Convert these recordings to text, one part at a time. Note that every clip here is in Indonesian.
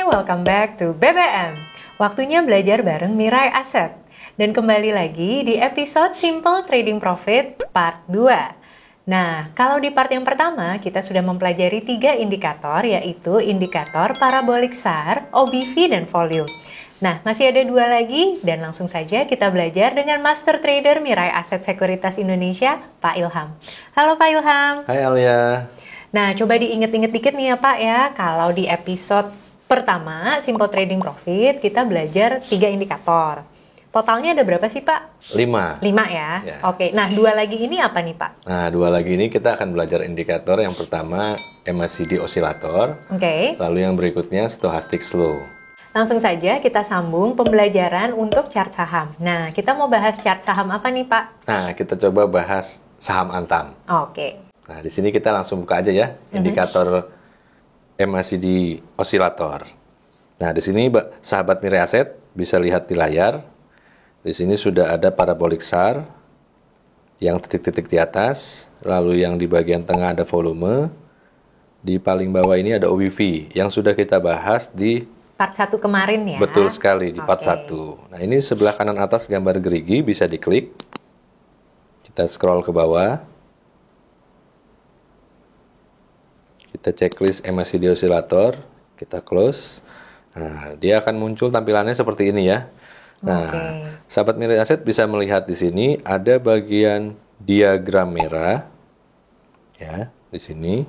welcome back to BBM. Waktunya belajar bareng Mirai Asset. Dan kembali lagi di episode Simple Trading Profit Part 2. Nah, kalau di part yang pertama kita sudah mempelajari 3 indikator, yaitu indikator parabolic SAR, OBV, dan volume. Nah, masih ada 2 lagi dan langsung saja kita belajar dengan Master Trader Mirai Asset Sekuritas Indonesia, Pak Ilham. Halo Pak Ilham. Hai Alia. Nah, coba diinget-inget dikit nih ya Pak ya, kalau di episode pertama, Simple Trading Profit, kita belajar 3 indikator. Totalnya ada berapa sih Pak? 5. 5 ya? Ya. Oke, nah 2 lagi ini apa nih Pak? Nah, 2 lagi ini kita akan belajar indikator. Yang pertama MACD osilator, Oke. lalu yang berikutnya stochastic slow. Langsung saja kita sambung pembelajaran untuk chart saham. Nah, kita mau bahas chart saham apa nih Pak? Nah, kita coba bahas saham Antam. Oke. Nah, di sini kita langsung buka aja ya, indikator MACD osilator. Nah, di sini sahabat Mirai Asset bisa lihat di layar. Di sini sudah ada parabolic SAR yang titik-titik di atas, lalu yang di bagian tengah ada volume. Di paling bawah ini ada OBV yang sudah kita bahas di Part 1 kemarin ya? betul sekali di part Oke. 1. Nah, ini sebelah kanan atas gambar gerigi bisa diklik. Kita scroll ke bawah. Kita checklist MACD osilator, kita close. Nah, dia akan muncul tampilannya seperti ini ya. Nah, sahabat Mirai Asset bisa melihat di sini ada bagian diagram merah, ya, di sini.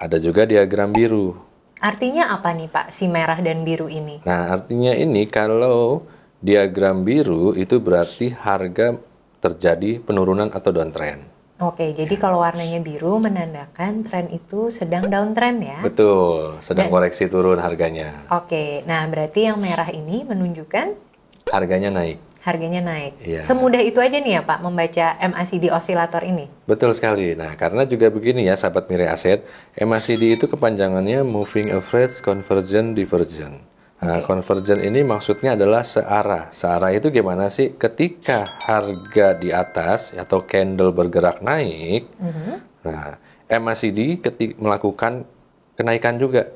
Ada juga diagram biru. Artinya apa nih Pak, si merah dan biru ini? Nah, artinya ini kalau diagram biru itu berarti harga terjadi penurunan atau downtrend. Oke, jadi kalau warnanya biru menandakan tren itu sedang downtrend ya? Betul, sedang koreksi turun harganya. Oke, nah berarti yang merah ini menunjukkan Harganya naik. harganya naik. Iya. Semudah itu aja nih ya Pak, membaca MACD osilator ini? Betul sekali. Nah, karena juga begini ya, sahabat Mirai Asset, MACD itu kepanjangannya Moving Average Convergence Divergence. Nah, convergence ini maksudnya adalah searah. Searah itu gimana sih? Ketika harga di atas atau candle bergerak naik, nah, MACD melakukan kenaikan juga.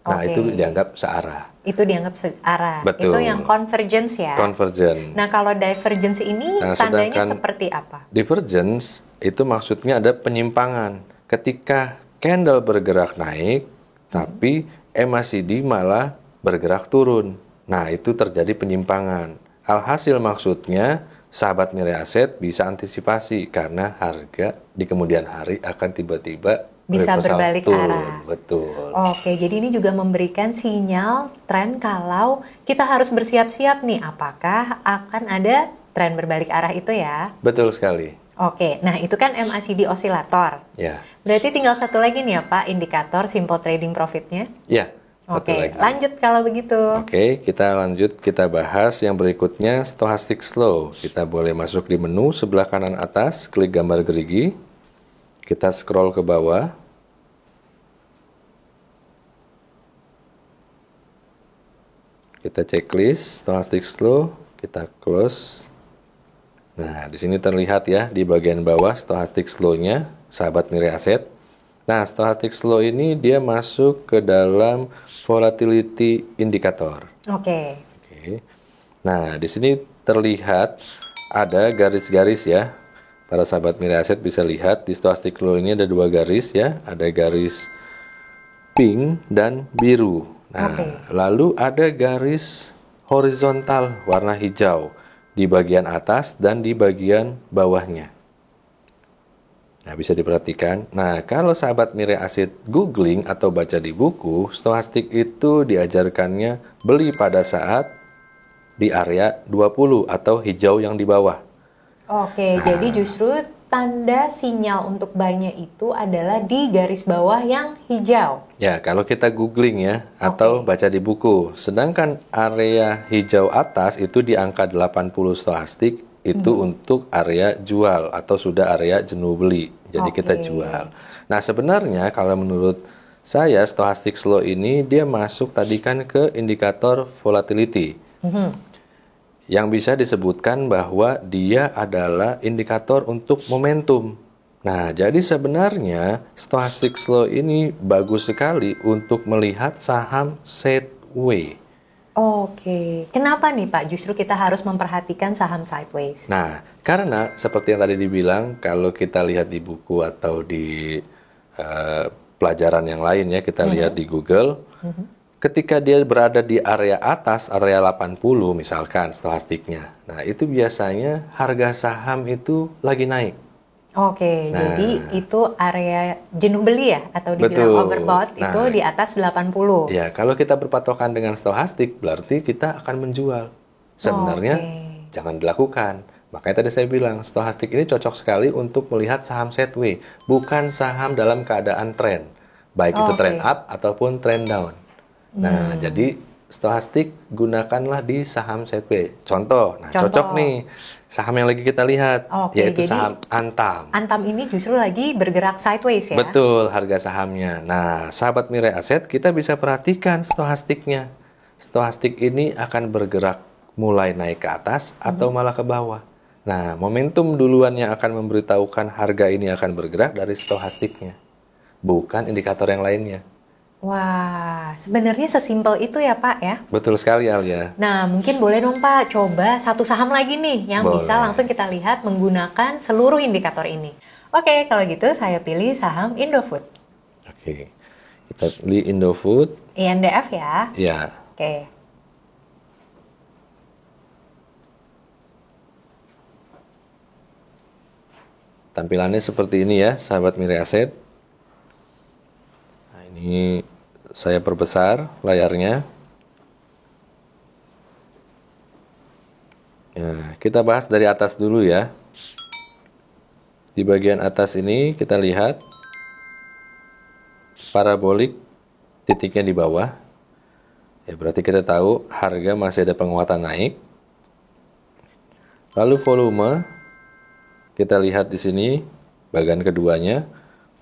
Nah, itu dianggap searah. Itu dianggap searah. Betul. Itu yang convergence ya? Convergence. Nah, kalau divergence ini tandanya sedangkan seperti apa? Divergence itu maksudnya ada penyimpangan. Ketika candle bergerak naik, tapi MACD malah bergerak turun. Nah, itu terjadi penyimpangan. Alhasil maksudnya, sahabat Mirai Asset bisa antisipasi karena harga di kemudian hari akan tiba-tiba Bisa reversal berbalik turun. arah. Betul. Oke, jadi ini juga memberikan sinyal tren kalau kita harus bersiap-siap nih, apakah akan ada tren berbalik arah itu ya? Betul sekali. Oke, nah itu kan MACD osilator. Ya. Berarti tinggal satu lagi nih ya Pak, indikator simple trading profitnya. Ya. Oke, Betul lagi. lanjut kalau begitu. Oke, kita lanjut, kita bahas yang berikutnya, stochastic slow. Kita boleh masuk di menu sebelah kanan atas, klik gambar gerigi. Kita scroll ke bawah. Kita checklist, stochastic slow, kita close. Nah, di sini terlihat ya, di bagian bawah stochastic slow-nya, sahabat Mirai Asset. Nah, stochastic slow ini dia masuk ke dalam volatility indicator. Oke. Oke. Nah, di sini terlihat ada garis-garis ya. Para sahabat Mirai Asset bisa lihat di stochastic slow ini ada 2 garis ya. Ada garis pink dan biru. Nah, lalu ada garis horizontal warna hijau di bagian atas dan di bagian bawahnya. Nah, bisa diperhatikan. Nah, kalau sahabat Mirai Asset googling atau baca di buku, stochastic itu diajarkannya beli pada saat di area 20 atau hijau yang di bawah. Oke, jadi justru tanda sinyal untuk buy-nya itu adalah di garis bawah yang hijau. Ya, kalau kita googling ya, atau baca di buku. Sedangkan area hijau atas itu di angka 80 stochastic, itu untuk area jual atau sudah area jenuh beli. Jadi kita jual. Nah, sebenarnya kalau menurut saya stochastic slow ini dia masuk tadi kan ke indikator volatility. Yang bisa disebutkan bahwa dia adalah indikator untuk momentum. Nah, jadi sebenarnya stochastic slow ini bagus sekali untuk melihat saham sideways. Oke, kenapa nih Pak justru kita harus memperhatikan saham sideways? Nah, karena seperti yang tadi dibilang, kalau kita lihat di buku atau di pelajaran yang lain ya, kita lihat di Google, ketika dia berada di area atas, area 80 misalkan stochastiknya, nah itu biasanya harga saham itu lagi naik. Oke, Nah, jadi itu area jenuh beli ya? Atau dibilang betul. overbought itu Nah, di atas 80. ya, kalau kita berpatokan dengan stochastik, berarti kita akan menjual. Sebenarnya Oke. jangan dilakukan. Makanya tadi saya bilang, stochastik ini cocok sekali untuk melihat saham sideways, bukan saham dalam keadaan tren, baik itu trend Oke. up ataupun trend down. Nah, jadi stochastik gunakanlah di saham sideways. Contoh, nah Contoh. cocok nih saham yang lagi kita lihat, Oke, yaitu jadi saham Antam. Antam ini justru lagi bergerak sideways ya? Betul, harga sahamnya. Nah, sahabat Mirai Aset, kita bisa perhatikan stochastiknya. Stochastik ini akan bergerak mulai naik ke atas atau malah ke bawah. Nah, momentum duluan yang akan memberitahukan harga ini akan bergerak dari stochastiknya, bukan indikator yang lainnya. Wah, sebenarnya sesimpel itu ya Pak ya? Betul sekali, Alia. Nah, mungkin boleh dong Pak coba satu saham lagi nih yang bisa Boleh. langsung kita lihat menggunakan seluruh indikator ini. Oke, kalau gitu saya pilih saham Indofood. Oke, kita pilih Indofood. INDF ya. Ya, Oke. tampilannya seperti ini ya, sahabat Mirai Aset. Nah, ini saya perbesar layarnya. Nah, kita bahas dari atas dulu ya. Di bagian atas ini kita lihat parabolik titiknya di bawah. Ya, berarti kita tahu harga masih ada penguatan naik. Lalu volume kita lihat di sini bagian keduanya,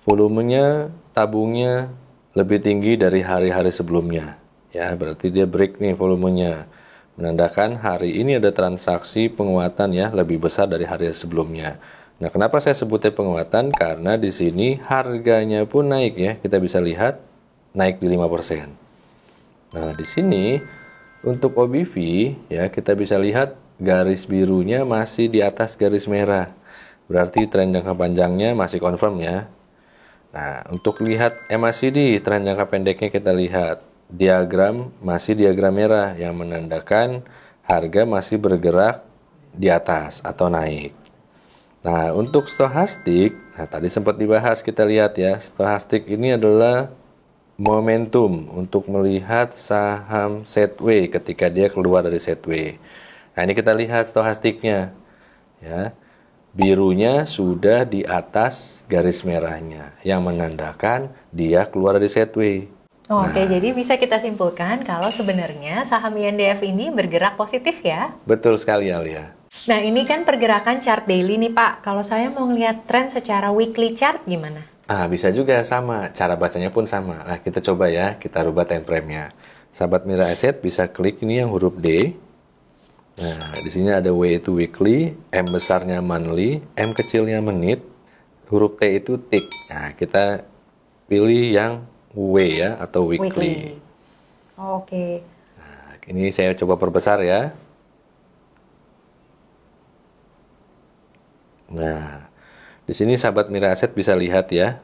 volumenya tabungnya lebih tinggi dari hari-hari sebelumnya. Ya, berarti dia break nih volumenya. Menandakan hari ini ada transaksi penguatan ya, lebih besar dari hari sebelumnya. Nah, kenapa saya sebutnya penguatan? Karena di sini harganya pun naik ya. Kita bisa lihat naik di 5%. Nah, di sini untuk OBV ya, kita bisa lihat garis birunya masih di atas garis merah. Berarti tren jangka panjangnya masih confirm ya. Nah, untuk lihat MACD, tren jangka pendeknya kita lihat. Diagram masih diagram merah yang menandakan harga masih bergerak di atas atau naik. Nah, untuk stochastik, nah tadi sempat dibahas kita lihat ya, stochastik ini adalah momentum untuk melihat saham sideways ketika dia keluar dari sideways. Nah, ini kita lihat stochastiknya ya. Birunya sudah di atas garis merahnya yang menandakan dia keluar dari sideways. Oke, jadi bisa kita simpulkan kalau sebenarnya saham INDF ini bergerak positif ya? Betul sekali, Alia. Nah, ini kan pergerakan chart daily nih Pak. Kalau saya mau ngeliat tren secara weekly chart gimana? Ah, bisa juga sama, cara bacanya pun sama. Nah, kita coba ya, kita rubah time frame-nya. Sahabat Mirai Aset bisa klik ini yang huruf D. Nah, di sini ada W itu weekly, M besarnya monthly, M kecilnya menit, huruf T itu tick. Nah, kita pilih yang W ya, atau weekly. Oke. Nah, ini saya coba perbesar ya. Nah, di sini sahabat Mirai Aset bisa lihat ya.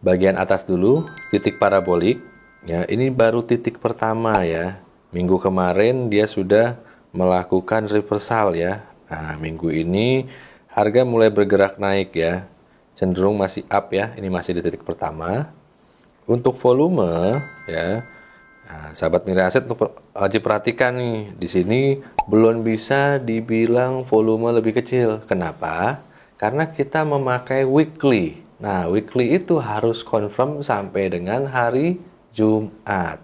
Bagian atas dulu, titik parabolik. Ya, ini baru titik pertama ya. Minggu kemarin dia sudah melakukan reversal ya. Nah, minggu ini harga mulai bergerak naik ya. Cenderung masih up ya. Ini masih di titik pertama. Untuk volume ya. Nah, sahabat Mirai Aset wajib perhatikan nih, di sini belum bisa dibilang volume lebih kecil. Kenapa? Karena kita memakai weekly. Nah, weekly itu harus confirm sampai dengan hari Jumat.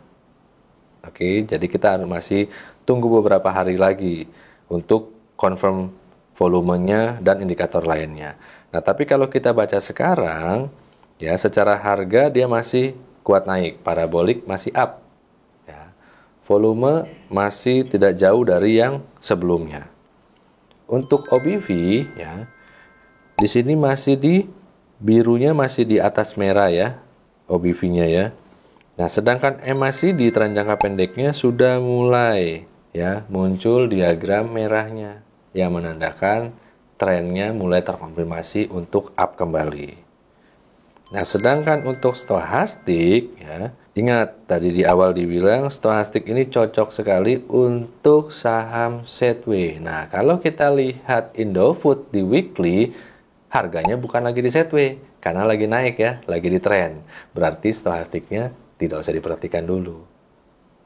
Oke, jadi kita masih tunggu beberapa hari lagi untuk confirm volumenya dan indikator lainnya. Nah, tapi kalau kita baca sekarang, ya secara harga dia masih kuat naik, parabolik masih up. Volume masih tidak jauh dari yang sebelumnya. Untuk OBV ya, Di sini masih birunya masih di atas merah ya, OBV-nya ya. Nah, sedangkan MACD tren jangka pendeknya sudah mulai ya muncul diagram merahnya yang menandakan trennya mulai terkonfirmasi untuk up kembali. Nah, sedangkan untuk stohastik ya, ingat tadi di awal dibilang stohastik ini cocok sekali untuk saham sideways. Nah, kalau kita lihat Indofood di weekly, harganya bukan lagi di sideways karena lagi naik ya, lagi di trend. Berarti stohastiknya tidak usah diperhatikan dulu.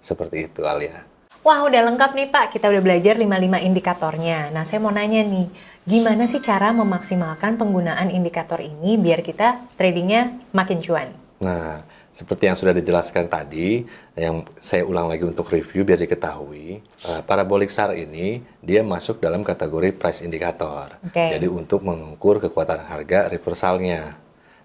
Seperti itu, Alia. Wah, udah lengkap nih Pak. Kita udah belajar 55 indikatornya. Nah, saya mau nanya nih, gimana sih cara memaksimalkan penggunaan indikator ini biar kita tradingnya makin cuan? Nah, seperti yang sudah dijelaskan tadi, yang saya ulang lagi untuk review biar diketahui, parabolic SAR ini dia masuk dalam kategori price indicator. Jadi untuk mengukur kekuatan harga reversalnya.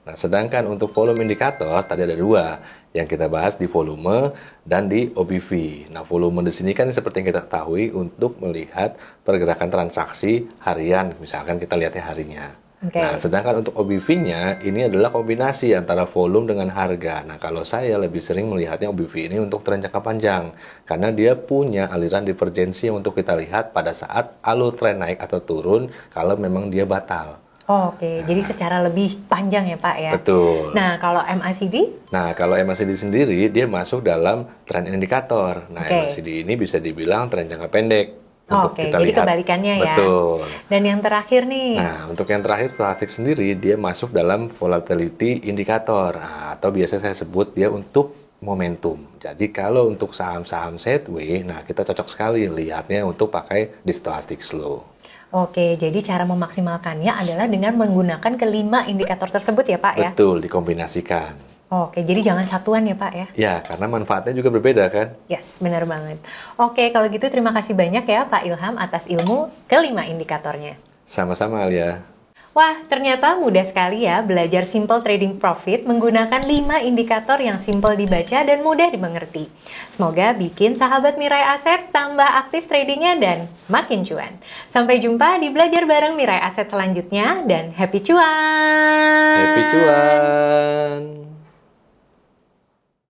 Nah, sedangkan untuk volume indikator tadi ada dua yang kita bahas di volume dan di OBV. Nah, volume di sini kan seperti yang kita ketahui untuk melihat pergerakan transaksi harian, misalkan kita lihatnya harinya. Nah, sedangkan untuk OBV-nya ini adalah kombinasi antara volume dengan harga. Nah, kalau saya lebih sering melihatnya OBV ini untuk tren jangka panjang karena dia punya aliran divergensi yang untuk kita lihat pada saat alur tren naik atau turun kalau memang dia batal. Oke, jadi secara lebih panjang ya Pak ya? Betul. Nah, kalau MACD? Nah, kalau MACD sendiri, dia masuk dalam tren indikator. Nah, MACD ini bisa dibilang tren jangka pendek. Oke, jadi lihat. Kebalikannya ya? Betul. Dan yang terakhir nih? Nah, untuk yang terakhir, stochastic sendiri, dia masuk dalam volatility indikator. Nah, atau biasa saya sebut dia untuk momentum. Jadi, kalau untuk saham-saham sideways, nah kita cocok sekali lihatnya untuk pakai di stochastic slow. Oke, jadi cara memaksimalkannya adalah dengan menggunakan kelima indikator tersebut ya Pak ya? Betul, dikombinasikan. Oke, jadi jangan satuan ya Pak ya? Ya, karena manfaatnya juga berbeda kan? Yes, benar banget. Oke, kalau gitu terima kasih banyak ya Pak Ilham atas ilmu kelima indikatornya. Sama-sama Alia. Wah, ternyata mudah sekali ya belajar simple trading profit menggunakan 5 indikator yang simple dibaca dan mudah dimengerti. Semoga bikin sahabat Mirai Aset tambah aktif tradingnya dan makin cuan. Sampai jumpa di belajar bareng Mirai Aset selanjutnya dan happy cuan! Happy cuan!